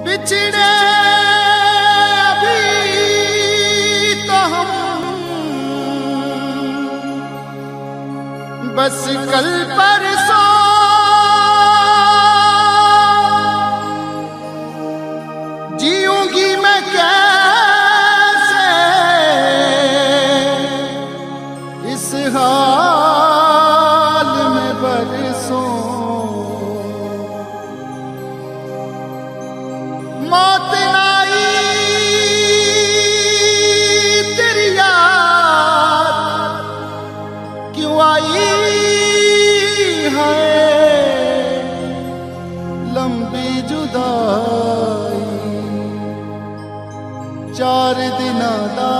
बिछड़े अभी तो हम बस कल परसों जीऊंगी मैं कैसे इस हाल में बरसों। मौत आई तेरी याद क्यों आई है, लंबी जुदाई 4 दिन दा